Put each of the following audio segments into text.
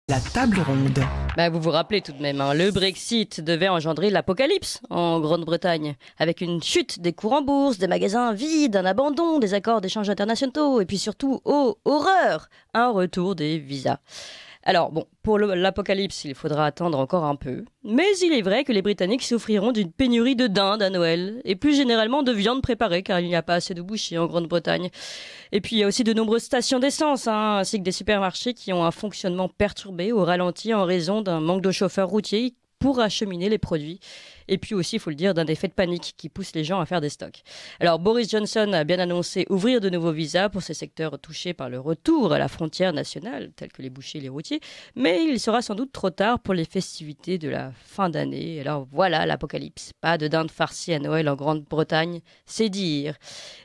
La table ronde. Vous vous rappelez tout de même, le Brexit devait engendrer l'apocalypse en Grande-Bretagne, avec une chute des cours en bourse, des magasins vides, un abandon des accords d'échange internationaux, et puis surtout, oh, horreur, un retour des visas. Alors bon, pour l'apocalypse, il faudra attendre encore un peu, mais il est vrai que les Britanniques souffriront d'une pénurie de dinde à Noël, et plus généralement de viande préparée, car il n'y a pas assez de bouchers en Grande-Bretagne. Et puis il y a aussi de nombreuses stations d'essence, ainsi que des supermarchés qui ont un fonctionnement perturbé au ralenti en raison d'un manque de chauffeurs routiers pour acheminer les produits. Et puis aussi, il faut le dire, d'un effet de panique qui pousse les gens à faire des stocks. Alors Boris Johnson a bien annoncé ouvrir de nouveaux visas pour ces secteurs touchés par le retour à la frontière nationale, tels que les bouchers et les routiers, mais il sera sans doute trop tard pour les festivités de la fin d'année. Alors voilà l'apocalypse. Pas de dinde farcie à Noël en Grande-Bretagne, c'est dire.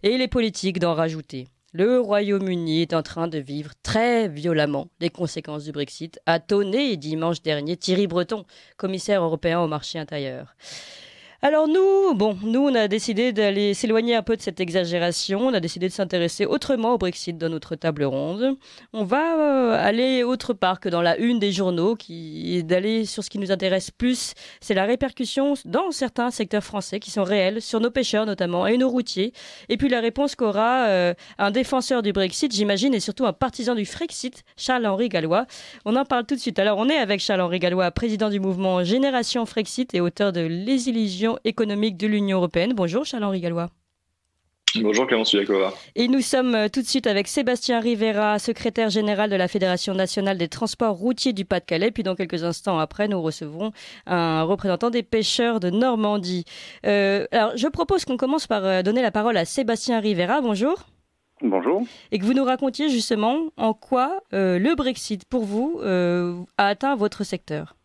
Et les politiques d'en rajouter. Le Royaume-Uni est en train de vivre très violemment les conséquences du Brexit, a tonné dimanche dernier Thierry Breton, commissaire européen au marché intérieur. Alors nous, on a décidé d'aller s'éloigner un peu de cette exagération. On a décidé de s'intéresser autrement au Brexit dans notre table ronde. On va aller autre part que dans la une des journaux, et d'aller sur ce qui nous intéresse plus. C'est la répercussion dans certains secteurs français qui sont réels, sur nos pêcheurs notamment et nos routiers. Et puis la réponse qu'aura un défenseur du Brexit, j'imagine, et surtout un partisan du Frexit, Charles-Henri Gallois. On en parle tout de suite. Alors on est avec Charles-Henri Gallois, président du mouvement Génération Frexit et auteur de Les Illusions économique de l'Union européenne. Bonjour Charles-Henri Gallois. Bonjour Clémence Sudakova. Et nous sommes tout de suite avec Sébastien Rivera, secrétaire général de la Fédération nationale des transports routiers du Pas-de-Calais. Puis dans quelques instants après, nous recevrons un représentant des pêcheurs de Normandie. Alors je propose qu'on commence par donner la parole à Sébastien Rivera. Bonjour. Bonjour. Et que vous nous racontiez justement en quoi le Brexit, pour vous, a atteint votre secteur.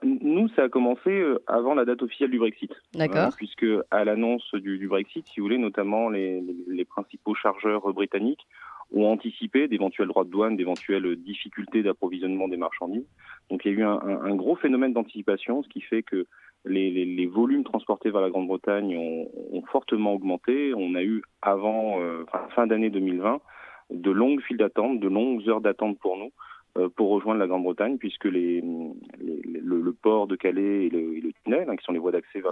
Nous, ça a commencé avant la date officielle du Brexit. D'accord. Puisque à l'annonce du Brexit, si vous voulez, notamment les principaux chargeurs britanniques ont anticipé d'éventuels droits de douane, d'éventuelles difficultés d'approvisionnement des marchandises. Donc il y a eu un gros phénomène d'anticipation, ce qui fait que les volumes transportés vers la Grande-Bretagne ont fortement augmenté. On a eu fin d'année 2020 de longues files d'attente, de longues heures d'attente pour nous, pour rejoindre la Grande-Bretagne, puisque le port de Calais et le tunnel, qui sont les voies d'accès vers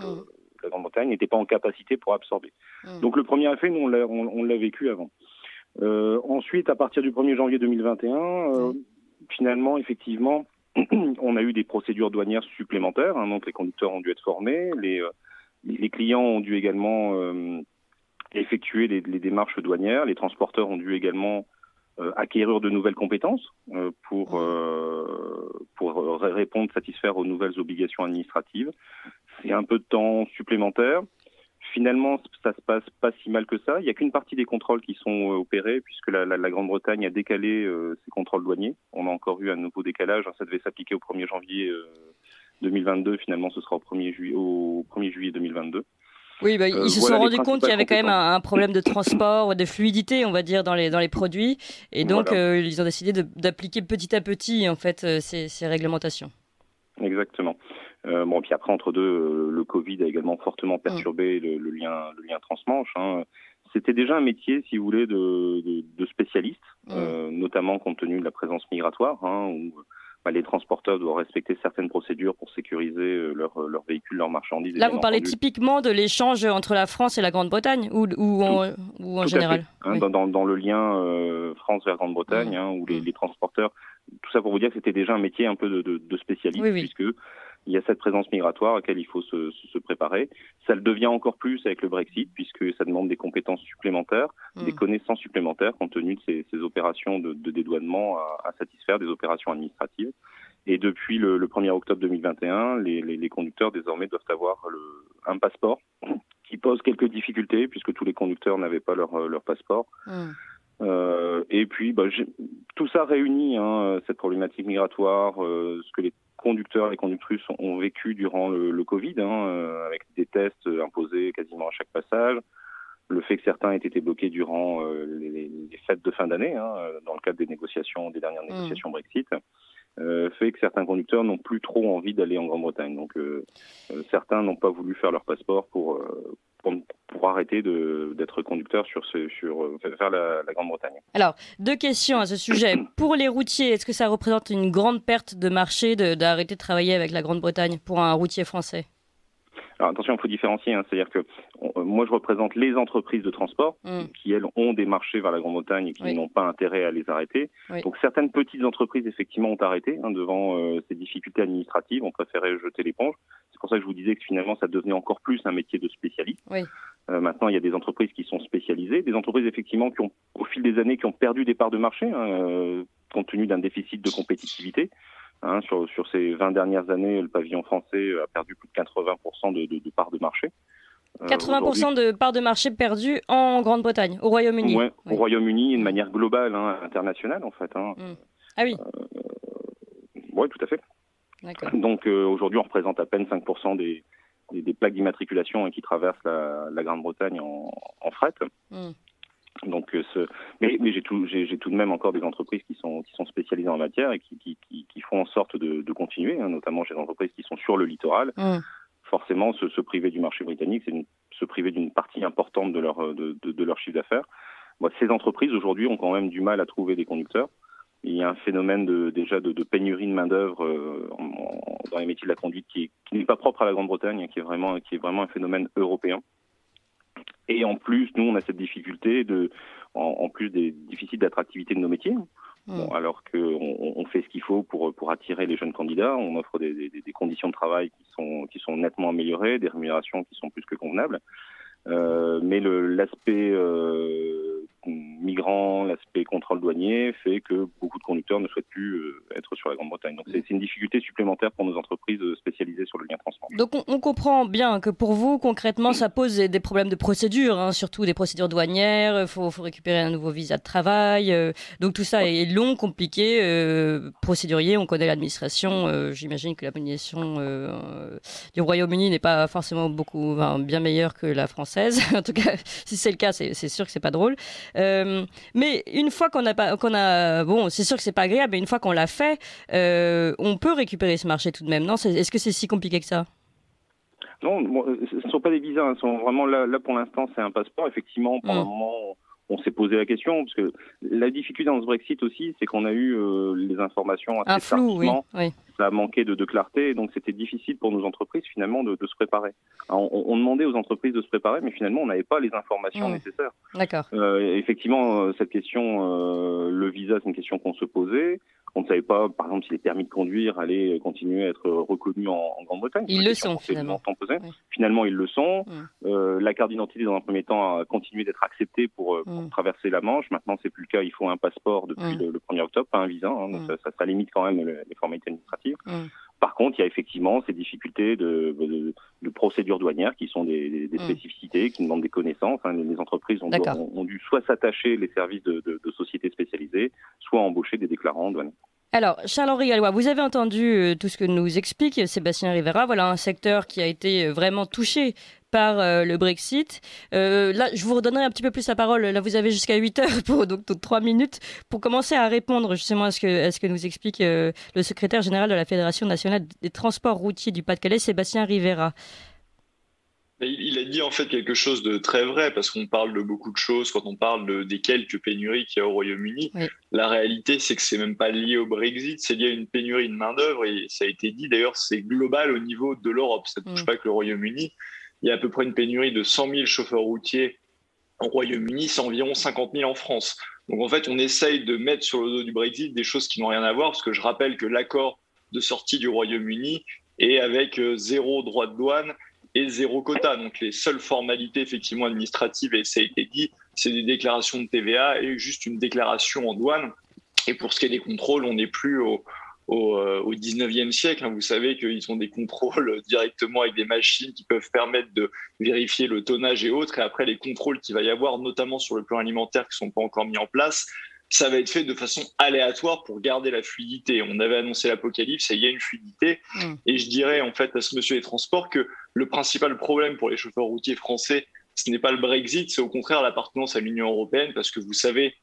la Grande-Bretagne, n'étaient pas en capacité pour absorber. Donc le premier effet, nous, on l'a vécu avant. Ensuite, à partir du 1er janvier 2021, finalement, effectivement, on a eu des procédures douanières supplémentaires, donc les conducteurs ont dû être formés, les clients ont dû également effectuer les démarches douanières, les transporteurs ont dû également acquérir de nouvelles compétences pour répondre, satisfaire aux nouvelles obligations administratives. C'est un peu de temps supplémentaire. Finalement, ça se passe pas si mal que ça. Il n'y a qu'une partie des contrôles qui sont opérés, puisque la Grande-Bretagne a décalé ses contrôles douaniers. On a encore eu un nouveau décalage. Ça devait s'appliquer au 1er janvier 2022. Finalement, ce sera au 1er juillet 2022. Oui, ils se sont rendus compte qu'il y avait quand même un problème de transport, de fluidité, on va dire, dans les produits. Et donc, voilà. Ils ont décidé d'appliquer petit à petit, en fait, ces réglementations. Exactement. Puis après, entre deux, le Covid a également fortement perturbé le lien transmanche. C'était déjà un métier, si vous voulez, de spécialiste, notamment compte tenu de la présence migratoire, où les transporteurs doivent respecter certaines procédures pour sécuriser leurs véhicules, leurs marchandises. Là, vous parlez typiquement de l'échange entre la France et la Grande-Bretagne ou en général oui. Dans le lien France vers Grande-Bretagne, où les transporteurs, tout ça pour vous dire que c'était déjà un métier un peu de spécialiste, puisque il y a cette présence migratoire à laquelle il faut se préparer. Ça le devient encore plus avec le Brexit, puisque ça demande des compétences supplémentaires, des connaissances supplémentaires, compte tenu de ces opérations de dédouanement à satisfaire, des opérations administratives. Et depuis le 1er octobre 2021, les conducteurs désormais doivent avoir un passeport qui pose quelques difficultés, puisque tous les conducteurs n'avaient pas leur passeport. Et puis, tout ça réunit cette problématique migratoire, ce que les conducteurs et conductrices ont vécu durant le Covid, avec des tests imposés quasiment à chaque passage, le fait que certains aient été bloqués durant les fêtes de fin d'année, dans le cadre des dernières négociations Brexit, fait fait que certains conducteurs n'ont plus trop envie d'aller en Grande-Bretagne. Donc certains n'ont pas voulu faire leur passeport pour arrêter d'être conducteur vers la Grande-Bretagne. Alors, 2 questions à ce sujet. Pour les routiers, est-ce que ça représente une grande perte de marché d'arrêter de travailler avec la Grande-Bretagne pour un routier français ? Alors attention, il faut différencier, c'est-à-dire que moi je représente les entreprises de transport qui, elles, ont des marchés vers la Grande-Bretagne et qui n'ont pas intérêt à les arrêter. Oui. Donc certaines petites entreprises, effectivement, ont arrêté devant ces difficultés administratives, ont préféré jeter l'éponge. C'est pour ça que je vous disais que finalement ça devenait encore plus un métier de spécialiste. Oui. Maintenant, il y a des entreprises qui sont spécialisées, des entreprises effectivement qui ont, au fil des années, qui ont perdu des parts de marché compte tenu d'un déficit de compétitivité. Sur ces 20 dernières années, le pavillon français a perdu plus de 80% de parts de marché. 80% de parts de marché perdues en Grande-Bretagne, au Royaume-Uni. Oui, au Royaume-Uni et de manière globale, internationale en fait. Ah oui. Oui, tout à fait. D'accord. Donc aujourd'hui, on représente à peine 5% des plaques d'immatriculation qui traversent la Grande-Bretagne en fret. Donc, mais j'ai tout de même encore des entreprises qui sont spécialisées en matière et qui font en sorte de continuer, notamment chez des entreprises qui sont sur le littoral. Forcément, se priver du marché britannique, c'est se priver d'une partie importante de leur chiffre d'affaires. Bon, ces entreprises aujourd'hui ont quand même du mal à trouver des conducteurs. Il y a un phénomène de pénurie de main d'œuvre dans les métiers de la conduite qui n'est pas propre à la Grande-Bretagne, qui est vraiment un phénomène européen. Et en plus, nous, on a cette difficulté en plus des déficits d'attractivité de nos métiers. Bon, alors qu'on fait ce qu'il faut pour attirer les jeunes candidats, on offre des conditions de travail qui sont nettement améliorées, des rémunérations qui sont plus que convenables. Mais l'aspect migrant, l'aspect contrôle douanier fait que beaucoup de conducteurs ne souhaitent plus être sur la Grande-Bretagne. Donc c'est une difficulté supplémentaire pour nos entreprises spécialisées sur le lien transmanche. Donc on comprend bien que pour vous, concrètement, ça pose des problèmes de procédure, surtout des procédures douanières, il faut récupérer un nouveau visa de travail. Donc tout ça est long, compliqué, procédurier, on connaît l'administration. J'imagine que l'administration du Royaume-Uni n'est pas forcément bien meilleure que la française. En tout cas, si c'est le cas, c'est sûr que c'est pas drôle. Mais une fois bon, c'est sûr que c'est pas agréable, mais une fois qu'on l'a fait, on peut récupérer ce marché tout de même, non ? Est-ce que c'est si compliqué que ça ? Non, ce ne sont pas des visas, sont vraiment là pour l'instant, c'est un passeport. Effectivement, pendant un moment, on s'est posé la question, parce que la difficulté dans ce Brexit aussi, c'est qu'on a eu les informations assez tardivement. Oui. Ça a manqué de clarté, donc c'était difficile pour nos entreprises finalement de se préparer. Alors, on demandait aux entreprises de se préparer, mais finalement on n'avait pas les informations nécessaires. D'accord. Effectivement, cette question, le visa, c'est une question qu'on se posait. On ne savait pas, par exemple, si les permis de conduire allaient continuer à être reconnus en Grande-Bretagne. Ils le sont, finalement. Oui. Finalement, ils le sont. La carte d'identité, dans un premier temps, a continué d'être acceptée pour traverser la Manche. Maintenant, c'est plus le cas. Il faut un passeport depuis le 1er octobre, pas un visa. Donc ça limite quand même les formalités administratives. Par contre, il y a effectivement ces difficultés de procédures douanières qui sont des spécificités, qui demandent des connaissances. Les entreprises ont dû soit s'attacher les services de sociétés spécialisées, soit embaucher des déclarants douaniers. Alors, Charles-Henri Gallois, vous avez entendu tout ce que nous explique Sébastien Rivera. Voilà un secteur qui a été vraiment touché par le Brexit. Là, je vous redonnerai un petit peu plus la parole. Là, vous avez jusqu'à 8 heures, donc 3 minutes, pour commencer à répondre justement à ce que nous explique le secrétaire général de la Fédération nationale des transports routiers du Pas-de-Calais, Sébastien Rivera. Il a dit en fait quelque chose de très vrai, parce qu'on parle de beaucoup de choses quand on parle des quelques pénuries qu'il y a au Royaume-Uni. Oui. La réalité, c'est que c'est même pas lié au Brexit, c'est lié à une pénurie de main-d'œuvre, et ça a été dit d'ailleurs, c'est global au niveau de l'Europe. Ça ne touche pas que le Royaume-Uni. Il y a à peu près une pénurie de 100 000 chauffeurs routiers au Royaume-Uni, c'est environ 50 000 en France. Donc en fait, on essaye de mettre sur le dos du Brexit des choses qui n'ont rien à voir, parce que je rappelle que l'accord de sortie du Royaume-Uni est avec 0 droit de douane et 0 quota. Donc les seules formalités effectivement administratives, et ça a été dit, c'est des déclarations de TVA et juste une déclaration en douane. Et pour ce qui est des contrôles, on n'est plus au 19e siècle. Vous savez qu'ils ont des contrôles directement avec des machines qui peuvent permettre de vérifier le tonnage et autres. Et après, les contrôles qu'il va y avoir, notamment sur le plan alimentaire, qui ne sont pas encore mis en place, ça va être fait de façon aléatoire pour garder la fluidité. On avait annoncé l'apocalypse et il y a une fluidité. Et je dirais en fait à ce monsieur des transports que le principal problème pour les chauffeurs routiers français, ce n'est pas le Brexit, c'est au contraire l'appartenance à l'Union européenne, parce que vous savez,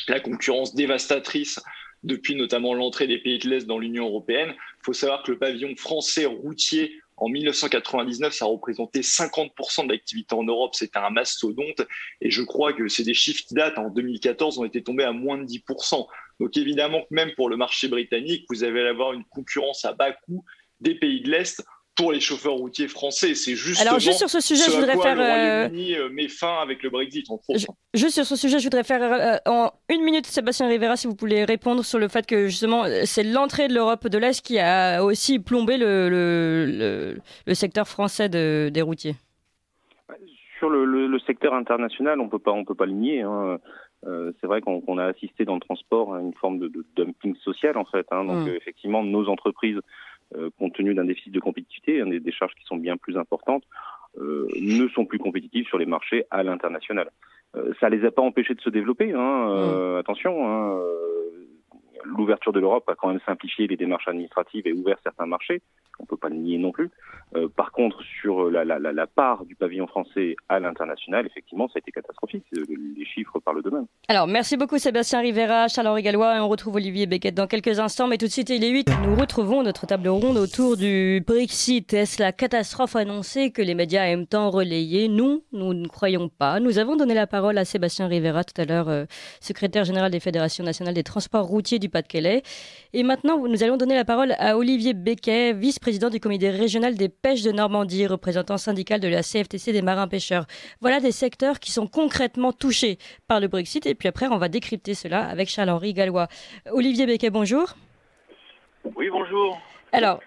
la concurrence dévastatrice depuis notamment l'entrée des pays de l'Est dans l'Union européenne. Il faut savoir que le pavillon français routier, en 1999, ça représentait 50% de l'activité en Europe. C'était un mastodonte. Et je crois que c'est des chiffres qui datent. En 2014, on était tombés à moins de 10%. Donc évidemment que même pour le marché britannique, vous allez avoir une concurrence à bas coût des pays de l'Est pour les chauffeurs routiers français. C'est justement Alors, juste sur ce sujet, je voudrais faire... le Royaume-Uni met fin avec le Brexit, entre autres. Juste sur ce sujet, je voudrais faire en une minute, Sébastien Rivera, si vous pouvez répondre sur le fait que justement, c'est l'entrée de l'Europe de l'Est qui a aussi plombé le secteur français des routiers. Sur le secteur international, on peut pas le nier, hein. C'est vrai qu'on a assisté dans le transport à une forme de dumping social, en fait, hein. Donc, effectivement, nos entreprises, compte tenu d'un déficit de compétitivité, hein, des charges qui sont bien plus importantes, ne sont plus compétitives sur les marchés à l'international. Ça les a pas empêchés de se développer, hein. Attention, hein, l'ouverture de l'Europe a quand même simplifié les démarches administratives et ouvert certains marchés. On peut pas le nier non plus. Par contre, sur la part du pavillon français à l'international, effectivement, ça a été catastrophique. Les chiffres parlent d'eux-mêmes. Alors, merci beaucoup Sébastien Rivera, Charles-Henri Gallois, et on retrouve Olivier Beckett dans quelques instants. Mais tout de suite, il est 8. Nous retrouvons notre table ronde autour du Brexit. Est-ce la catastrophe annoncée que les médias aiment tant relayer? Nous ne croyons pas. Nous avons donné la parole à Sébastien Rivera tout à l'heure, secrétaire général des fédérations nationales des transports routiers du Pas-de-Calais. Et maintenant, nous allons donner la parole à Olivier Beckett, vice-président du comité régional des pêches de Normandie, représentant syndical de la CFTC des marins-pêcheurs. Voilà des secteurs qui sont concrètement touchés par le Brexit. Et puis après, on va décrypter cela avec Charles-Henri Gallois. Olivier Beckett, bonjour. Oui, bonjour. Alors,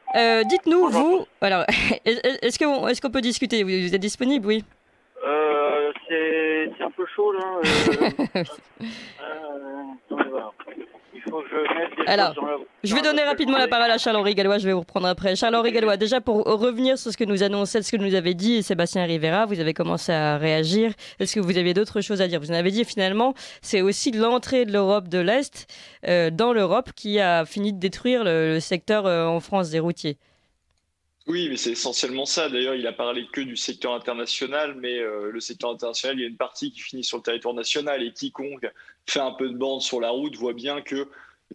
dites-nous, vous... Alors, est-ce qu'on peut discuter? Vous êtes disponible, oui? C'est un peu chaud, là. Attendez voir. Il faut que je mette des choses dans la... Je vais donner rapidement la parole à Charles-Henri Gallois, je vais vous reprendre après. Charles-Henri Gallois, déjà pour revenir sur ce que nous annonçait, ce que nous avait dit Sébastien Rivera, vous avez commencé à réagir. Est-ce que vous aviez d'autres choses à dire? Vous en avez dit finalement, c'est aussi l'entrée de l'Europe de l'Est dans l'Europe qui a fini de détruire le secteur en France des routiers. Oui, mais c'est essentiellement ça. D'ailleurs, il a parlé que du secteur international, mais le secteur international, il y a une partie qui finit sur le territoire national et quiconque fait un peu de bande sur la route voit bien que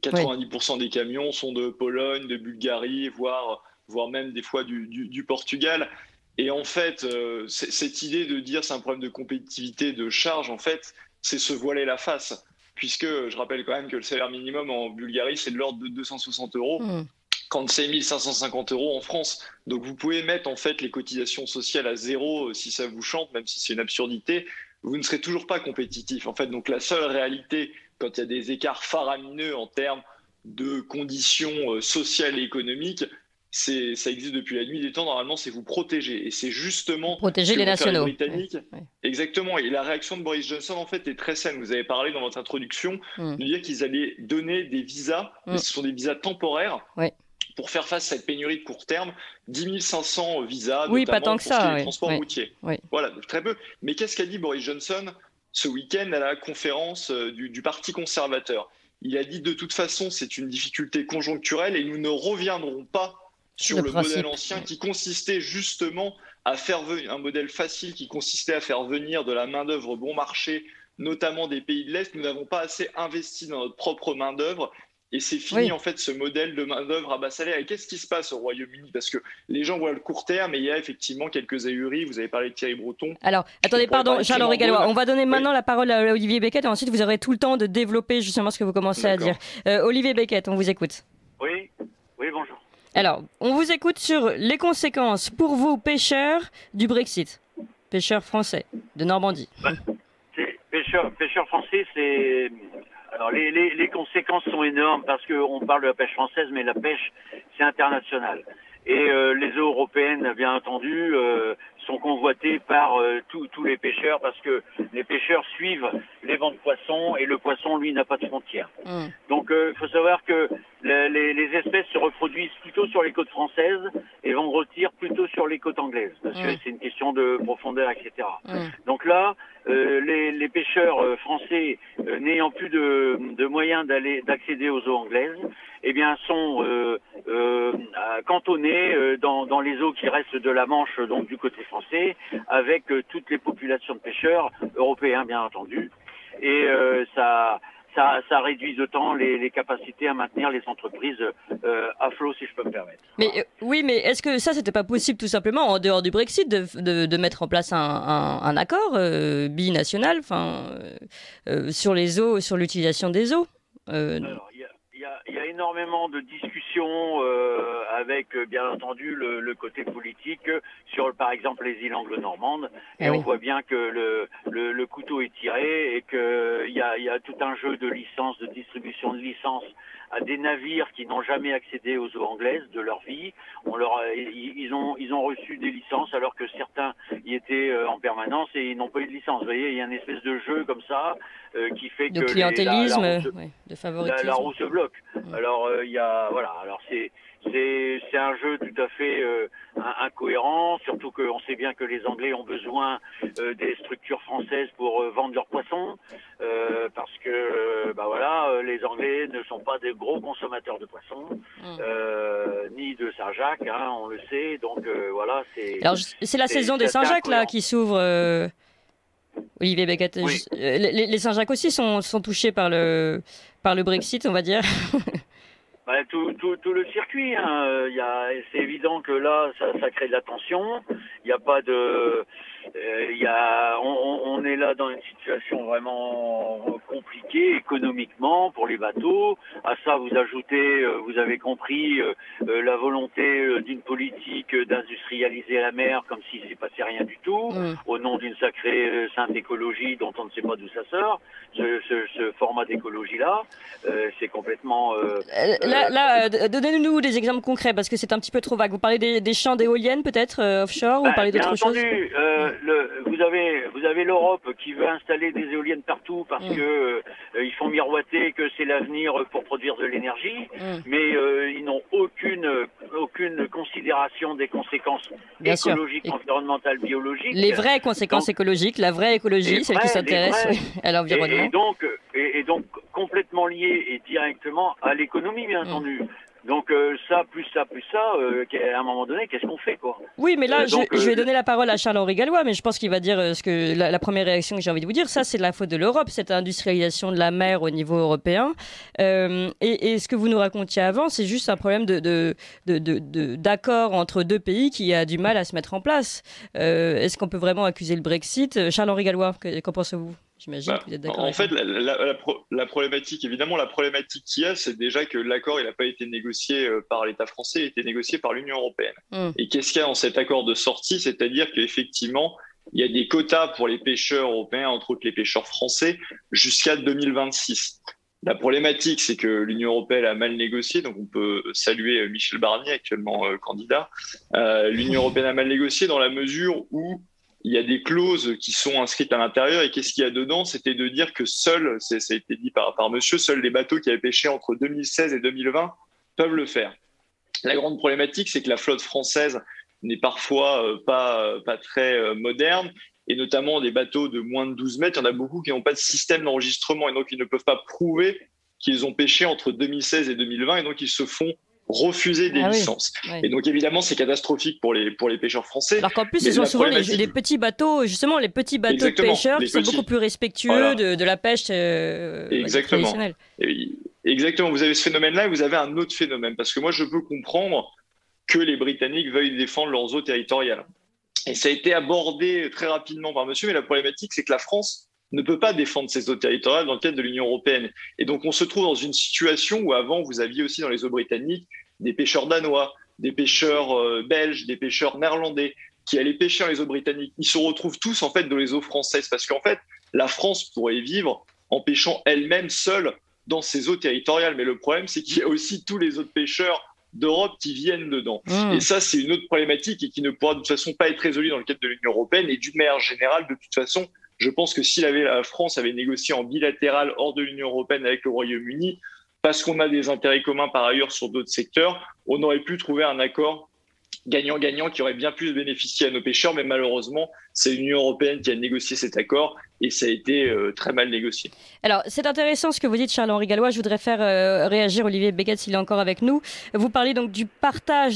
90% des camions sont de Pologne, de Bulgarie, voire même des fois du Portugal. Et en fait, cette idée de dire c'est un problème de compétitivité, de charge, en fait, c'est se voiler la face. Puisque je rappelle quand même que le salaire minimum en Bulgarie, c'est de l'ordre de 260 €. Quand c'est 1550 € en France. Donc vous pouvez mettre en fait les cotisations sociales à zéro si ça vous chante, même si c'est une absurdité, vous ne serez toujours pas compétitif. En fait, donc la seule réalité, quand il y a des écarts faramineux en termes de conditions sociales et économiques, ça existe depuis la nuit des temps. Normalement, c'est vous protéger. Et c'est justement protéger les nationaux. Les Britanniques. Ouais. Exactement. Et la réaction de Boris Johnson, en fait, est très saine. Vous avez parlé dans votre introduction de dire qu'ils allaient donner des visas, mais ce sont des visas temporaires. Ouais. Pour faire face à cette pénurie de court terme, 10 500 visas, oui, notamment pas tant que pour ça, ce qui est les transports routiers. Oui. Voilà, très peu. Mais qu'est-ce qu'a dit Boris Johnson ce week-end à la conférence du Parti conservateur? Il a dit de toute façon, c'est une difficulté conjoncturelle et nous ne reviendrons pas sur le modèle ancien qui consistait justement à faire venir un modèle facile qui consistait à faire venir de la main-d'œuvre bon marché, notamment des pays de l'Est. Nous n'avons pas assez investi dans notre propre main-d'œuvre. Et c'est fini, en fait, ce modèle de main-d'œuvre à bas salaire. Et qu'est-ce qui se passe au Royaume-Uni? Parce que les gens voient le court terme et il y a effectivement quelques ahuries. Vous avez parlé de Thierry Breton. Alors, attendez, pardon, Charles-Henri Gallois. On va donner maintenant la parole à Olivier Beckett et ensuite vous aurez tout le temps de développer justement ce que vous commencez à dire. Olivier Beckett, on vous écoute. Oui, bonjour. Alors, on vous écoute sur les conséquences pour vous, pêcheurs, du Brexit. Pêcheurs français de Normandie. Pêcheurs français, c'est... Alors les conséquences sont énormes parce qu'on parle de la pêche française, mais la pêche, c'est international. Et les eaux européennes, bien entendu, sont convoitées par tous les pêcheurs parce que les pêcheurs suivent les vents de poissons et le poisson, lui, n'a pas de frontières. Donc, il faut savoir que les espèces se reproduisent plutôt sur les côtes françaises et vont rôtir plutôt sur les côtes anglaises parce que c'est une question de profondeur, etc. Donc là, les pêcheurs français n'ayant plus de moyens d'accéder aux eaux anglaises, eh bien, sont cantonnés dans les eaux qui restent de la Manche, donc du côté français, avec toutes les populations de pêcheurs européens, bien entendu. Et ça ça réduit d'autant les capacités à maintenir les entreprises à flot, si je peux me permettre. Mais oui, mais est-ce que ça, c'était pas possible tout simplement en dehors du Brexit de mettre en place un accord binational, sur les eaux, sur l'utilisation des eaux? Alors, il y a énormément de discussions avec, bien entendu, le côté politique sur, par exemple, les îles anglo-normandes. Et on voit bien que le couteau est tiré et qu'il y a tout un jeu de licences, de distribution de licences à des navires qui n'ont jamais accédé aux eaux anglaises de leur vie. Ils ont reçu des licences alors que certains y étaient en permanence et ils n'ont pas eu de licence. Vous voyez, il y a une espèce de jeu comme ça qui fait de que clientélisme, de favoritisme. la roue se bloque. Alors alors c'est un jeu tout à fait incohérent, surtout qu'on sait bien que les Anglais ont besoin des structures françaises pour vendre leurs poissons, parce que les Anglais ne sont pas des gros consommateurs de poissons, ni de Saint-Jacques, on le sait, donc voilà, c'est... Alors c'est la saison des Saint-Jacques là qui s'ouvre, Olivier Beckett. Oui. Les Saint-Jacques aussi sont touchés par le Brexit, on va dire. Tout le circuit, c'est évident que là, ça crée de la tension. Il n'y a pas de, on est là dans une situation vraiment compliquée économiquement pour les bateaux. À ça, vous ajoutez, vous avez compris, la volonté d'une politique d'industrialiser la mer comme s'il ne s'est passé rien du tout, au nom d'une sacrée sainte écologie dont on ne sait pas d'où ça sort. Ce format d'écologie-là, c'est complètement... donnez-nous des exemples concrets, parce que c'est un petit peu trop vague. Vous parlez des champs d'éoliennes, peut-être, offshore, ou vous parlez d'autre chose? Vous avez l'Europe qui veut installer des éoliennes partout parce que ils font miroiter que c'est l'avenir pour produire de l'énergie, mais ils n'ont aucune considération des conséquences écologiques, environnementales, biologiques. Les vraies conséquences écologiques, la vraie écologie, celle qui s'intéresse à l'environnement. Et donc complètement lié et directement à l'économie, bien entendu. Donc ça, à un moment donné, qu'est-ce qu'on fait, quoi? Oui, mais là, je vais donner la parole à Charles-Henri Gallois, mais je pense qu'il va dire ce que la première réaction que j'ai envie de vous dire, ça, c'est de la faute de l'Europe, cette industrialisation de la mer au niveau européen. Et ce que vous nous racontiez avant, c'est juste un problème d'accord entre deux pays qui a du mal à se mettre en place. Est-ce qu'on peut vraiment accuser le Brexit? Charles-Henri Gallois, qu'en pensez-vous? J'imagine que vous êtes d'accord. En fait, la problématique, évidemment, qu'il y a, c'est déjà que l'accord, il n'a pas été négocié par l'État français, il a été négocié par l'Union européenne. Et qu'est-ce qu'il y a dans cet accord de sortie? C'est-à-dire qu'effectivement, il y a des quotas pour les pêcheurs européens, entre autres les pêcheurs français, jusqu'à 2026. La problématique, c'est que l'Union européenne a mal négocié, donc on peut saluer Michel Barnier, actuellement candidat. L'Union européenne a mal négocié dans la mesure où il y a des clauses qui sont inscrites à l'intérieur, et qu'est-ce qu'il y a dedans? C'était de dire que ça a été dit par monsieur, seuls les bateaux qui avaient pêché entre 2016 et 2020 peuvent le faire. La grande problématique, c'est que la flotte française n'est parfois pas très moderne, et notamment des bateaux de moins de 12 mètres, il y en a beaucoup qui n'ont pas de système d'enregistrement, et donc ils ne peuvent pas prouver qu'ils ont pêché entre 2016 et 2020, et donc ils se font refuser des licences. Et donc évidemment, c'est catastrophique pour les pêcheurs français. Alors qu'en plus, ce sont souvent les petits bateaux, justement, les petits bateaux de pêcheurs qui sont beaucoup plus respectueux de la pêche traditionnelle. Exactement, vous avez ce phénomène-là et vous avez un autre phénomène, parce que moi, je peux comprendre que les Britanniques veuillent défendre leurs eaux territoriales. Et ça a été abordé très rapidement par monsieur, mais la problématique, c'est que la France ne peut pas défendre ses eaux territoriales dans le cadre de l'Union européenne. Et donc, on se trouve dans une situation où avant, vous aviez aussi dans les eaux britanniques des pêcheurs danois, des pêcheurs belges, des pêcheurs néerlandais qui allaient pêcher dans les eaux britanniques. Ils se retrouvent tous, en fait, dans les eaux françaises parce qu'en fait, la France pourrait vivre en pêchant elle-même seule dans ses eaux territoriales. Mais le problème, c'est qu'il y a aussi tous les autres pêcheurs d'Europe qui viennent dedans. Et ça, c'est une autre problématique et qui ne pourra de toute façon pas être résolue dans le cadre de l'Union européenne. Et d'une manière générale, de toute façon, je pense que si la France avait négocié en bilatéral hors de l'Union européenne avec le Royaume-Uni, parce qu'on a des intérêts communs par ailleurs sur d'autres secteurs, on aurait pu trouver un accord gagnant-gagnant qui aurait bien plus bénéficié à nos pêcheurs, mais malheureusement, c'est l'Union européenne qui a négocié cet accord et ça a été très mal négocié. Alors, c'est intéressant ce que vous dites, Charles-Henri Gallois. Je voudrais faire réagir Olivier Beckett s'il est encore avec nous. Vous parlez donc du partage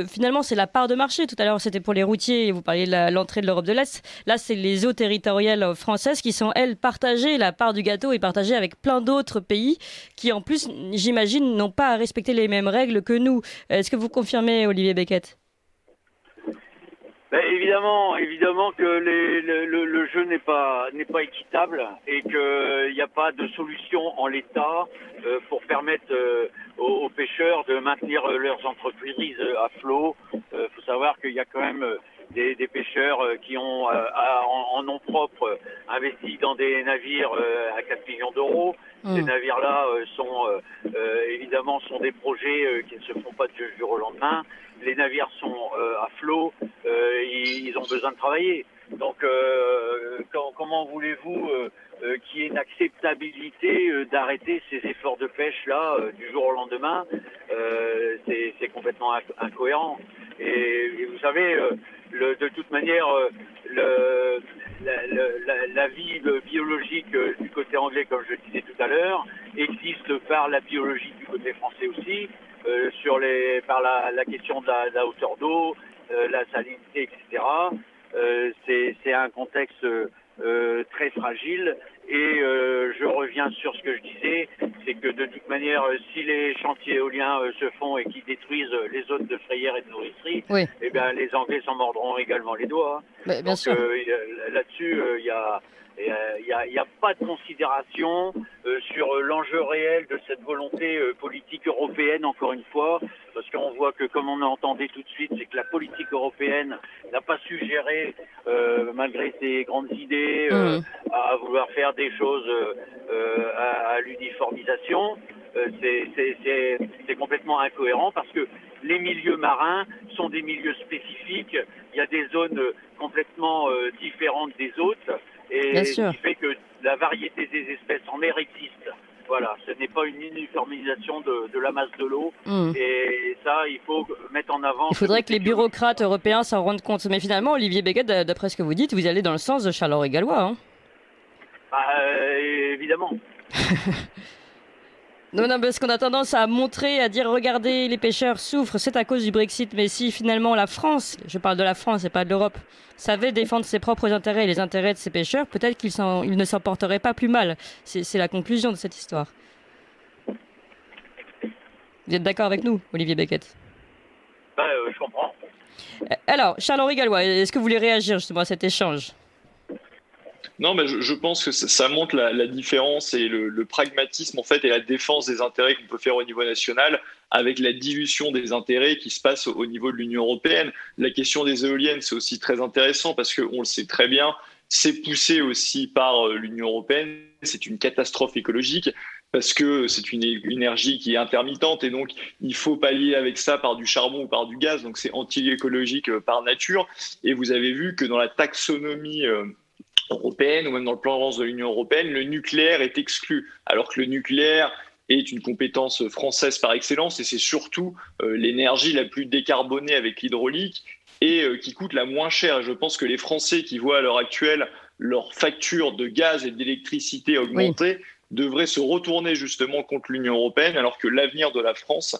finalement, c'est la part de marché. Tout à l'heure, c'était pour les routiers et vous parliez de l'entrée de l'Europe de l'Est. Là, c'est les eaux territoriales françaises qui sont, elles, partagées. La part du gâteau est partagée avec plein d'autres pays qui, en plus, j'imagine, n'ont pas à respecter les mêmes règles que nous. Est-ce que vous confirmez, Olivier Beckett ? Évidemment que le jeu n'est pas équitable et qu'il n'y a pas de solution en l'état pour permettre aux pêcheurs de maintenir leurs entreprises à flot. Faut savoir qu'il y a quand même des pêcheurs qui ont en nom propre investi dans des navires à 4 millions d'euros. Ces navires-là évidemment sont des projets qui ne se font pas du jour au lendemain. Les navires sont à flot, ils ont besoin de travailler. Donc comment voulez-vous qu'il y ait une acceptabilité d'arrêter ces efforts de pêche-là du jour au lendemain? C'est complètement incohérent. Et vous savez, de toute manière, la vie biologique du côté anglais, comme je le disais tout à l'heure, existe par la biologie du côté français aussi, par la question de la hauteur d'eau, la salinité, etc. C'est un contexte très fragile. Et je reviens sur ce que je disais, c'est que de toute manière, si les chantiers éoliens se font et qui détruisent les zones de frayère et de nourricerie, eh bien les Anglais s'en mordront également les doigts. Mais, bien sûr. Là-dessus, il n'y a pas de considération sur l'enjeu réel de cette volonté politique européenne, encore une fois, parce qu'on voit que, comme on entendait tout de suite, c'est que la politique européenne n'a pas su gérer, malgré ses grandes idées, à vouloir faire des choses à l'uniformisation. C'est complètement incohérent parce que les milieux marins sont des milieux spécifiques. Il y a des zones complètement différentes des autres. Et ce qui fait que la variété des espèces en mer existe. Voilà, ce n'est pas une uniformisation de la masse de l'eau. Et ça, il faut mettre en avant... Il faudrait que les bureaucrates européens s'en rendent compte. Mais finalement, Olivier Beckett, d'après ce que vous dites, vous allez dans le sens de Charles-Henri Gallois. Hein. Évidemment. Non, parce qu'on a tendance à montrer, à dire, regardez, les pêcheurs souffrent, c'est à cause du Brexit. Mais si finalement la France, je parle de la France et pas de l'Europe, savait défendre ses propres intérêts et les intérêts de ses pêcheurs, peut-être qu'ils ne s'en porteraient pas plus mal. C'est la conclusion de cette histoire. Vous êtes d'accord avec nous, Olivier Beckett? Je comprends. Alors, Charles-Henri Gallois, est-ce que vous voulez réagir justement à cet échange? Non, mais je pense que ça montre la différence et le pragmatisme en fait et la défense des intérêts qu'on peut faire au niveau national avec la dilution des intérêts qui se passe au niveau de l'Union européenne. La question des éoliennes, c'est aussi très intéressant parce qu'on le sait très bien, c'est poussé aussi par l'Union européenne. C'est une catastrophe écologique parce que c'est une énergie qui est intermittente et donc il faut pallier avec ça par du charbon ou par du gaz. Donc c'est anti-écologique par nature. Et vous avez vu que dans la taxonomie européenne ou même dans le plan de relance de l'Union européenne, le nucléaire est exclu, alors que le nucléaire est une compétence française par excellence et c'est surtout l'énergie la plus décarbonée avec l'hydraulique et qui coûte la moins cher. Je pense que les Français qui voient à l'heure actuelle leur facture de gaz et d'électricité augmenter devraient se retourner justement contre l'Union européenne, alors que l'avenir de la France,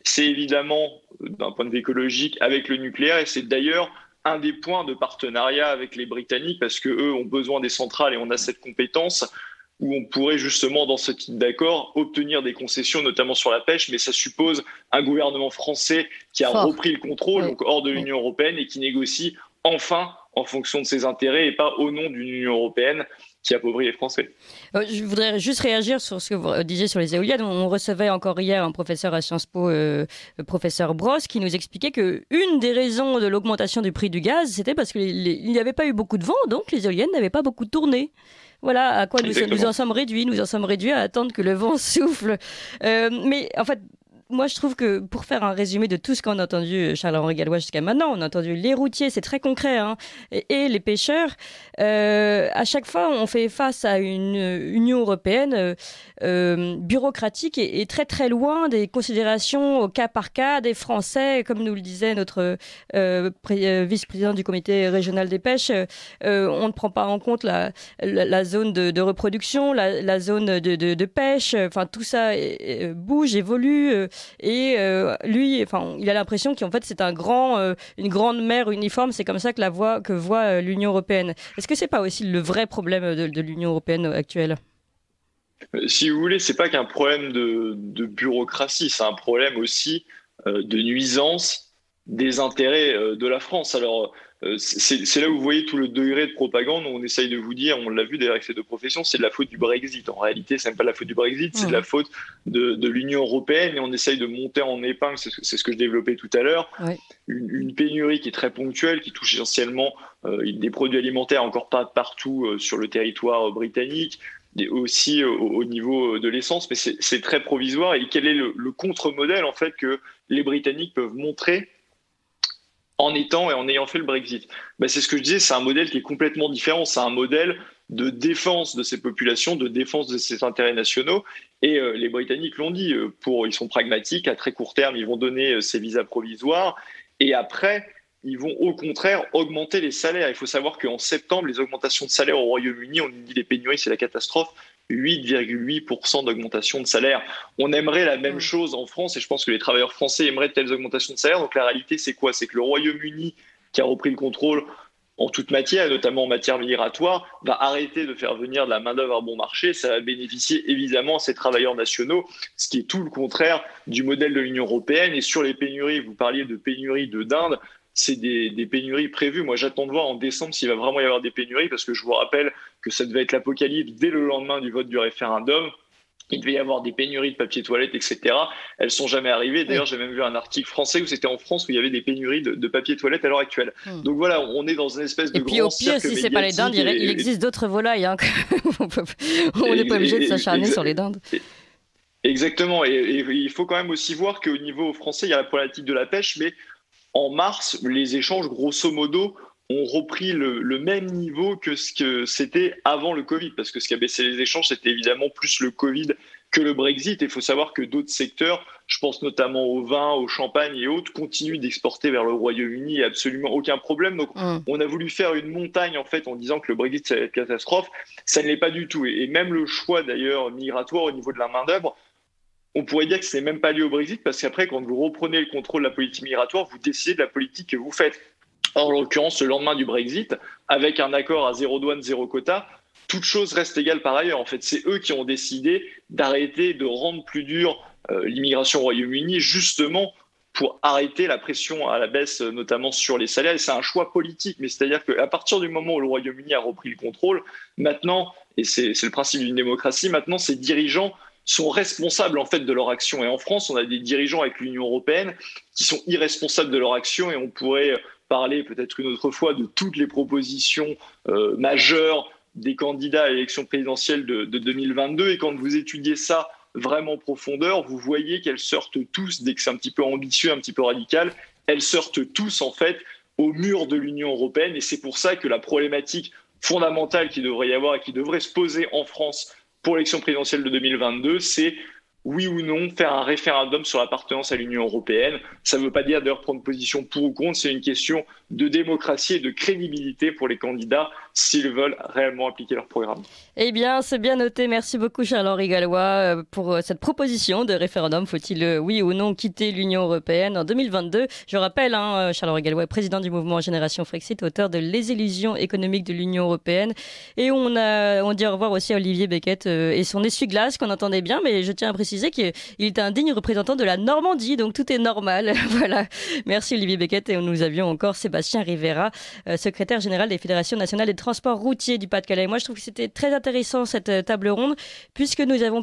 c'est évidemment, d'un point de vue écologique, avec le nucléaire et c'est d'ailleurs un des points de partenariat avec les Britanniques parce qu'eux ont besoin des centrales et on a cette compétence où on pourrait justement dans ce type d'accord obtenir des concessions notamment sur la pêche, mais ça suppose un gouvernement français qui a repris le contrôle donc hors de l'Union européenne et qui négocie enfin en fonction de ses intérêts et pas au nom d'une Union européenne qui appauvrit les Français. Je voudrais juste réagir sur ce que vous disiez sur les éoliennes. On recevait encore hier un professeur à Sciences Po, professeur Brosse, qui nous expliquait qu'une des raisons de l'augmentation du prix du gaz, c'était parce qu'il n'y avait pas eu beaucoup de vent, donc les éoliennes n'avaient pas beaucoup tourné. Voilà à quoi nous en sommes réduits. Nous en sommes réduits à attendre que le vent souffle. Mais en fait, moi, je trouve que pour faire un résumé de tout ce qu'on a entendu, Charles-Henri Gallois, jusqu'à maintenant, on a entendu les routiers, c'est très concret, hein, et les pêcheurs. À chaque fois, on fait face à une Union européenne bureaucratique et très très loin des considérations au cas par cas des Français, comme nous le disait notre vice-président du comité régional des pêches. On ne prend pas en compte la zone de reproduction, la zone de pêche. Enfin, tout ça bouge, évolue, et lui, enfin, il a l'impression qu'en fait c'est une grande mer uniforme. C'est comme ça que voit l'Union européenne. Est-ce que c'est pas aussi le vrai problème de l'Union européenne actuelle? Si vous voulez, c'est pas qu'un problème de bureaucratie, c'est un problème aussi de nuisance des intérêts de la France. Alors, c'est là où vous voyez tout le degré de propagande où on essaye de vous dire, on l'a vu d'ailleurs avec ces deux professions, c'est de la faute du Brexit. En réalité, c'est même pas de la faute du Brexit, c'est de la faute de l'Union européenne, et on essaye de monter en épingle, c'est ce que je développais tout à l'heure, une pénurie qui est très ponctuelle, qui touche essentiellement des produits alimentaires encore pas partout sur le territoire britannique, et aussi au niveau de l'essence, mais c'est très provisoire. Et quel est le contre-modèle en fait que les Britanniques peuvent montrer en ayant fait le Brexit? C'est ce que je disais, c'est un modèle qui est complètement différent. C'est un modèle de défense de ces populations, de défense de ces intérêts nationaux. Et les Britanniques l'ont dit, ils sont pragmatiques. À très court terme, ils vont donner ces visas provisoires. Et après, ils vont au contraire augmenter les salaires. Il faut savoir qu'en septembre, les augmentations de salaire au Royaume-Uni, on nous dit les pénuries, c'est la catastrophe, 8,8% d'augmentation de salaire. On aimerait la même chose en France, et je pense que les travailleurs français aimeraient de telles augmentations de salaire. Donc la réalité, c'est quoi? C'est que le Royaume-Uni, qui a repris le contrôle en toute matière, et notamment en matière migratoire, va arrêter de faire venir de la main-d'œuvre à bon marché. Ça va bénéficier évidemment à ces travailleurs nationaux, ce qui est tout le contraire du modèle de l'Union européenne. Et sur les pénuries, vous parliez de pénuries de dinde, c'est des pénuries prévues. Moi, j'attends de voir en décembre s'il va vraiment y avoir des pénuries, parce que je vous rappelle que ça devait être l'apocalypse dès le lendemain du vote du référendum. Il devait y avoir des pénuries de papier toilette, etc. Elles ne sont jamais arrivées. D'ailleurs, j'ai même vu un article français où c'était en France où il y avait des pénuries de papier toilette à l'heure actuelle. Donc voilà, on est dans une espèce de grand cirque médiatique. Et puis au pire, si ce n'est pas les dindes, il existe d'autres volailles. Hein. On n'est pas obligé de s'acharner sur les dindes. Exactement. Et il faut quand même aussi voir qu'au niveau français, il y a la problématique de la pêche, mais en mars, les échanges, grosso modo, ont repris le même niveau que ce que c'était avant le Covid, parce que ce qui a baissé les échanges, c'était évidemment plus le Covid que le Brexit. Et il faut savoir que d'autres secteurs, je pense notamment au vin, au champagne et autres, continuent d'exporter vers le Royaume-Uni, absolument aucun problème. Donc on a voulu faire une montagne en fait en disant que le Brexit, ça allait être catastrophe. Ça ne l'est pas du tout. Et même le choix d'ailleurs migratoire au niveau de la main-d'œuvre, on pourrait dire que ce n'est même pas lié au Brexit, parce qu'après, quand vous reprenez le contrôle de la politique migratoire, vous décidez de la politique que vous faites. En l'occurrence, le lendemain du Brexit, avec un accord à zéro douane, zéro quota, toute chose reste égale par ailleurs. En fait, c'est eux qui ont décidé d'arrêter, de rendre plus dur l'immigration au Royaume-Uni, justement pour arrêter la pression à la baisse, notamment sur les salaires. Et c'est un choix politique, mais c'est-à-dire qu'à partir du moment où le Royaume-Uni a repris le contrôle, maintenant, et c'est le principe d'une démocratie, maintenant, ces dirigeants sont responsables en fait de leur action. Et en France, on a des dirigeants avec l'Union européenne qui sont irresponsables de leur action, et on pourrait parler peut-être une autre fois de toutes les propositions majeures des candidats à l'élection présidentielle de 2022. Et quand vous étudiez ça vraiment en profondeur, vous voyez qu'elles sortent tous, dès que c'est un petit peu ambitieux, un petit peu radical, elles sortent tous en fait au mur de l'Union européenne. Et c'est pour ça que la problématique fondamentale qu'il devrait y avoir et qui devrait se poser en France pour l'élection présidentielle de 2022, c'est oui ou non faire un référendum sur l'appartenance à l'Union européenne. Ça ne veut pas dire d'ailleurs prendre position pour ou contre, c'est une question de démocratie et de crédibilité pour les candidats s'ils veulent réellement appliquer leur programme. Eh bien, c'est bien noté. Merci beaucoup Charles-Henri Gallois pour cette proposition de référendum. Faut-il, oui ou non, quitter l'Union européenne en 2022 ? Je rappelle, Charles-Henri Gallois est président du mouvement Génération Frexit, auteur de Les illusions économiques de l'Union européenne. Et on dit au revoir aussi à Olivier Beckett et son essuie-glace qu'on entendait bien, mais je tiens à préciser qu'il est un digne représentant de la Normandie, donc tout est normal. Voilà. Merci Olivier Beckett, et nous avions encore Sébastien Rivera, secrétaire général des fédérations nationales des transports routiers du Pas-de-Calais. Moi, je trouve que c'était très intéressant cette table ronde, puisque nous avons